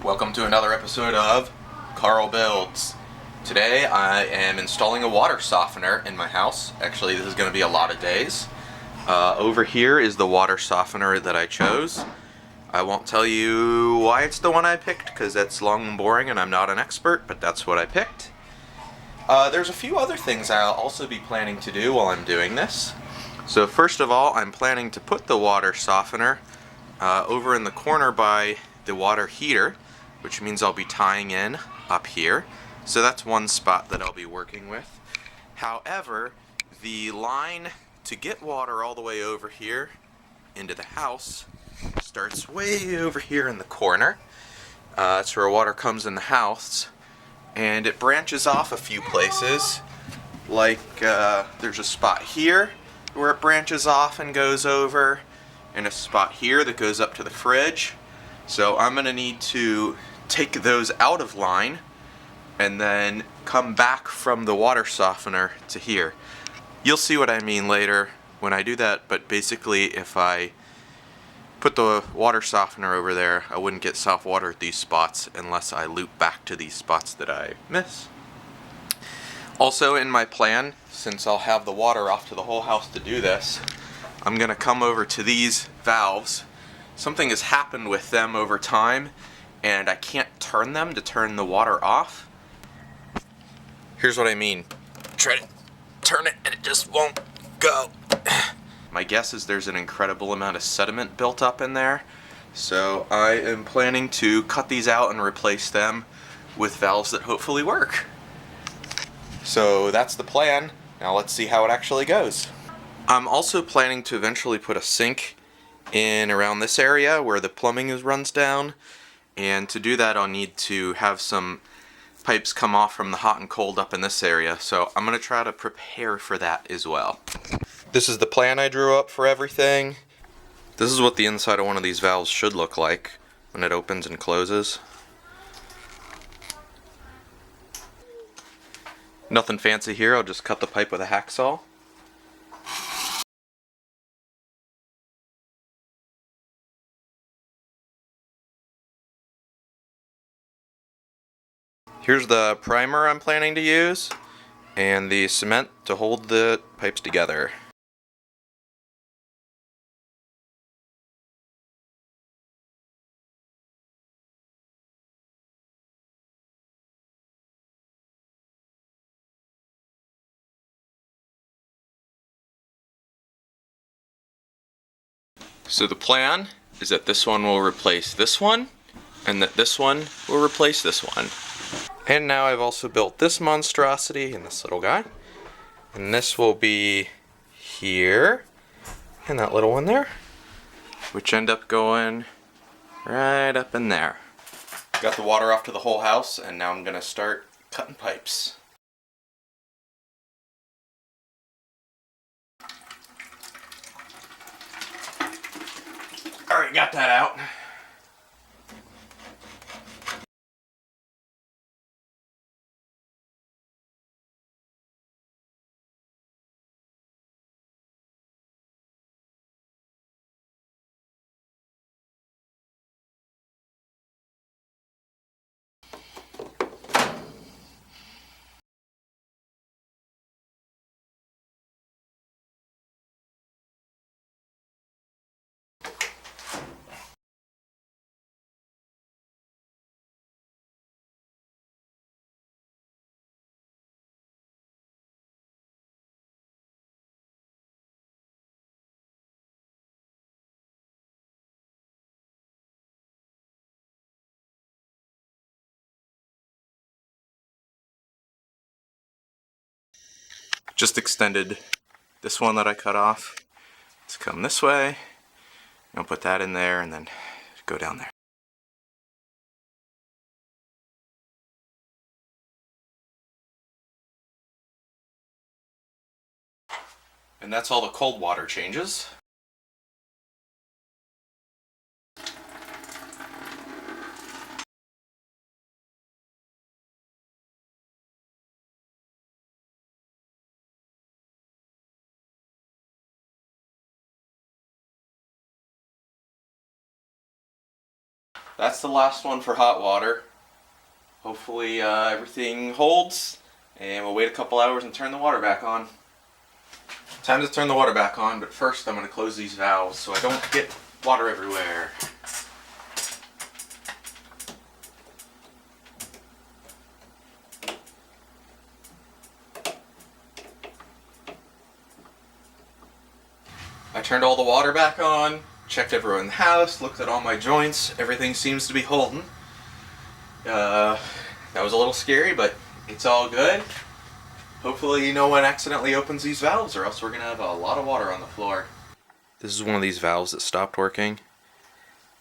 Welcome to another episode of Carl Builds. Today I am installing a water softener in my house. Actually, this is going to be a lot of days. Over here is the water softener that I chose. I won't tell you why it's the one I picked because that's long and boring and I'm not an expert, but that's what I picked. There's a few other things I'll also be planning to do while I'm doing this. So first of all, I'm planning to put the water softener over in the corner by the water heater, which means I'll be tying in up here. So that's one spot that I'll be working with. However, the line to get water all the way over here into the house starts way over here in the corner. That's where water comes in the house, and it branches off a few places. Like there's a spot here where it branches off and goes over, and a spot here that goes up to the fridge. So I'm going to need to take those out of line and then come back from the water softener to here. You'll see what I mean later when I do that, but basically if I put the water softener over there, I wouldn't get soft water at these spots unless I loop back to these spots that I miss. Also in my plan, since I'll have the water off to the whole house to do this, I'm going to come over to these valves. Something has happened with them over time, and I can't turn them to turn the water off. Here's what I mean. Try to turn it and it just won't go. My guess is there's an incredible amount of sediment built up in there, so I am planning to cut these out and replace them with valves that hopefully work. So that's the plan. Now let's see how it actually goes. I'm also planning to eventually put a sink in around this area where the plumbing runs down, and to do that I'll need to have some pipes come off from the hot and cold up in this area, so I'm going to try to prepare for that as well. This is the plan I drew up for everything. This is what the inside of one of these valves should look like when it opens and closes. Nothing fancy here, I'll just cut the pipe with a hacksaw. Here's the primer I'm planning to use, and the cement to hold the pipes together. So the plan is that this one will replace this one, and that this one will replace this one. And now I've also built this monstrosity and this little guy. And this will be here, and that little one there, which end up going right up in there. Got the water off to the whole house, and now I'm gonna start cutting pipes. Alright, got that out. Just extended this one that I cut off to come this way. I'll put that in there and then go down there. And that's all the cold water changes. that's the last one for hot water. Hopefully everything holds, and we'll wait a couple hours and turn the water back on. Time to turn the water back on, but first I'm going to close these valves so I don't get water everywhere. I turned all the water back on, checked everywhere in the house, looked at all my joints, everything seems to be holding. That was a little scary, but it's all good. Hopefully no one accidentally opens these valves, or else we're going to have a lot of water on the floor. This is one of these valves that stopped working,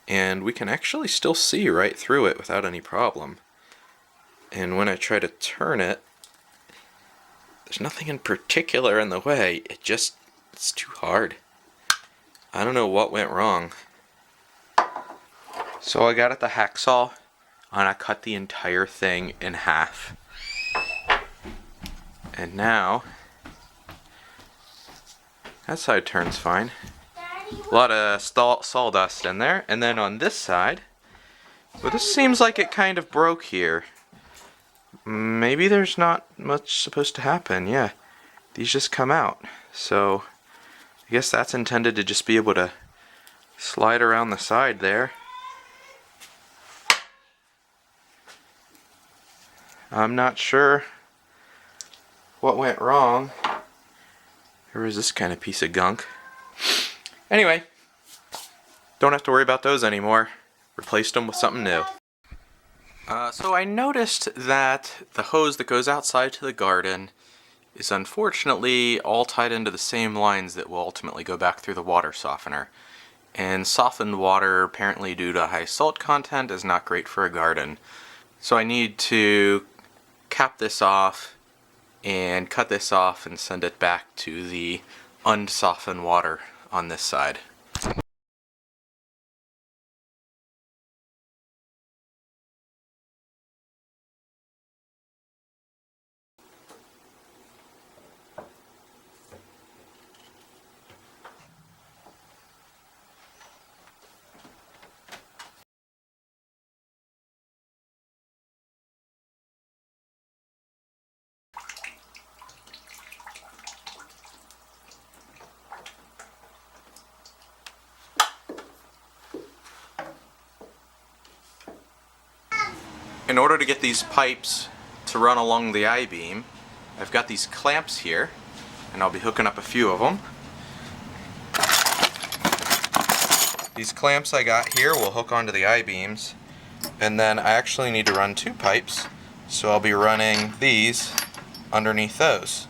and we can actually still see right through it without any problem. And when I try to turn it, there's nothing in particular in the way, it's too hard. I don't know what went wrong. So I got at the hacksaw and I cut the entire thing in half. And now that side turns fine. A lot of sawdust in there. And then on this side, well, this seems like it kind of broke here. Maybe there's not much supposed to happen. Yeah, these just come out. So I guess that's intended to just be able to slide around the side there. I'm not sure what went wrong. There was this kind of piece of gunk. Anyway, don't have to worry about those anymore. Replaced them with something new. So I noticed that the hose that goes outside to the garden is unfortunately all tied into the same lines that will ultimately go back through the water softener. And softened water, apparently due to high salt content, is not great for a garden. So I need to cap this off and cut this off and send it back to the unsoftened water on this side. In order to get these pipes to run along the I-beam, I've got these clamps here, and I'll be hooking up a few of them. These clamps I got here will hook onto the I-beams, and then I actually need to run two pipes, so I'll be running these underneath those.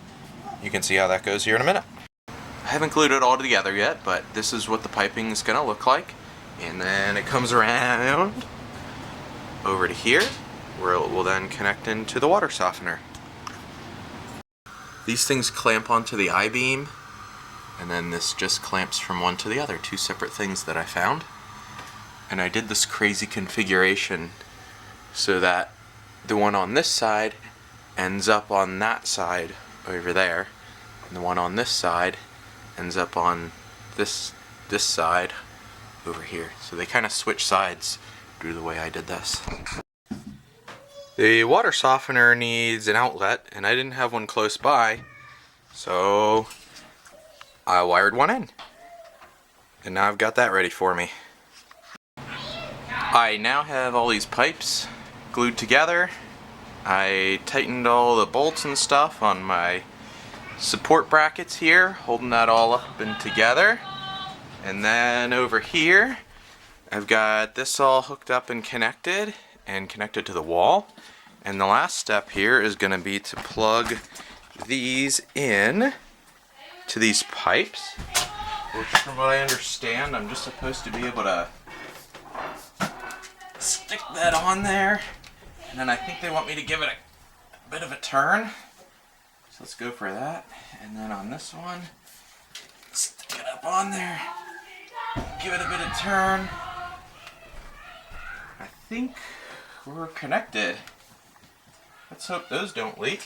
You can see how that goes here in a minute. I haven't glued it all together yet, but this is what the piping is going to look like. And then it comes around over to here, where it will then connect into the water softener. These things clamp onto the I-beam, and then this just clamps from one to the other, two separate things that I found. And I did this crazy configuration so that the one on this side ends up on that side over there, and the one on this side ends up on this side over here. So they kind of switch sides due to the way I did this. The water softener needs an outlet, and I didn't have one close by, so I wired one in. And now I've got that ready for me. I now have all these pipes glued together. I tightened all the bolts and stuff on my support brackets here, holding that all up and together. And then over here, I've got this all hooked up and connected to the wall. And the last step here is going to be to plug these in to these pipes, which from what I understand, I'm just supposed to be able to stick that on there, and then I think they want me to give it a bit of a turn. So let's go for that. And then on this one, stick it up on there, give it a bit of turn. I think we're connected. Let's hope those don't leak.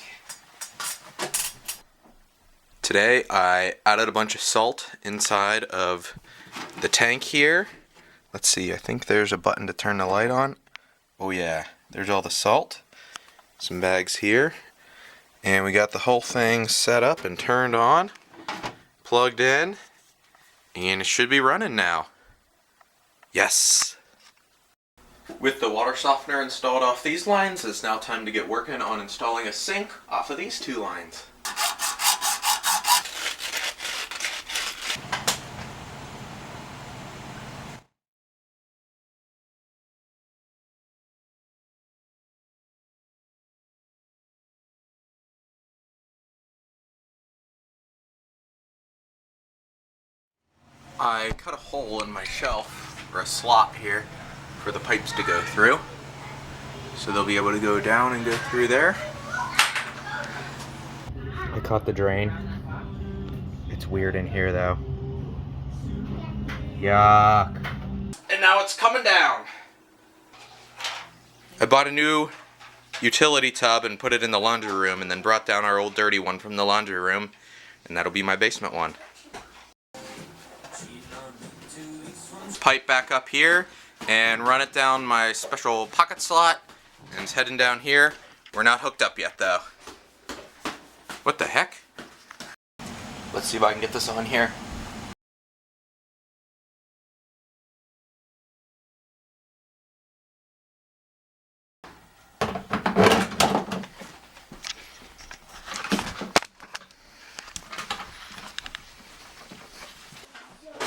Today I added a bunch of salt inside of the tank here Let's see, I think there's a button to turn the light on. Oh yeah, there's all the salt. Some bags here. And we got the whole thing set up and turned on, plugged in, and it should be running now. Yes! With the water softener installed off these lines, it's now time to get working on installing a sink off of these two lines. I cut a hole in my shelf, or a slot here, for the pipes to go through. So they'll be able to go down and go through there. I caught the drain. It's weird in here though. Yuck. And now it's coming down. I bought a new utility tub and put it in the laundry room, and then brought down our old dirty one from the laundry room, and that'll be my basement one. Pipe back up here and run it down my special pocket slot, and it's heading down here. We're not hooked up yet though. What the heck? Let's see if I can get this on here.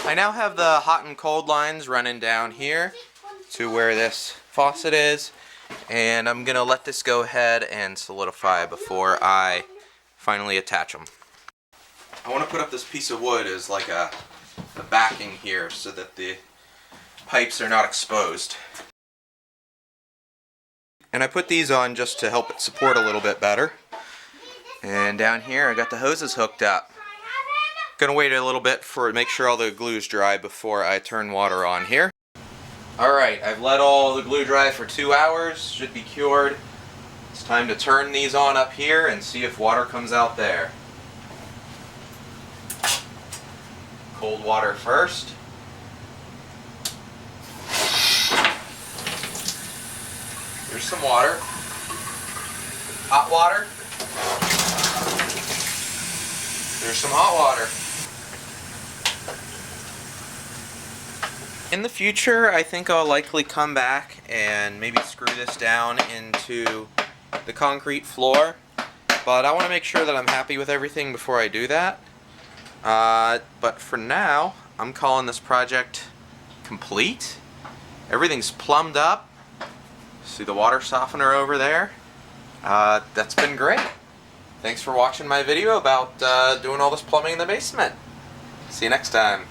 I now have the hot and cold lines running down here to where this faucet is, and I'm gonna let this go ahead and solidify before I finally attach them. I want to put up this piece of wood as like a backing here so that the pipes are not exposed. And I put these on just to help it support a little bit better. And down here I got the hoses hooked up. Gonna wait a little bit for make sure all the glue's dry before I turn water on here. Alright, I've let all the glue dry for 2 hours, should be cured. It's time to turn these on up here and see if water comes out there. Cold water first. Here's some water. Hot water. There's some hot water. In the future, I think I'll likely come back and maybe screw this down into the concrete floor, but I want to make sure that I'm happy with everything before I do that. But for now, I'm calling this project complete. Everything's plumbed up. See the water softener over there? That's been great. Thanks for watching my video about doing all this plumbing in the basement. See you next time.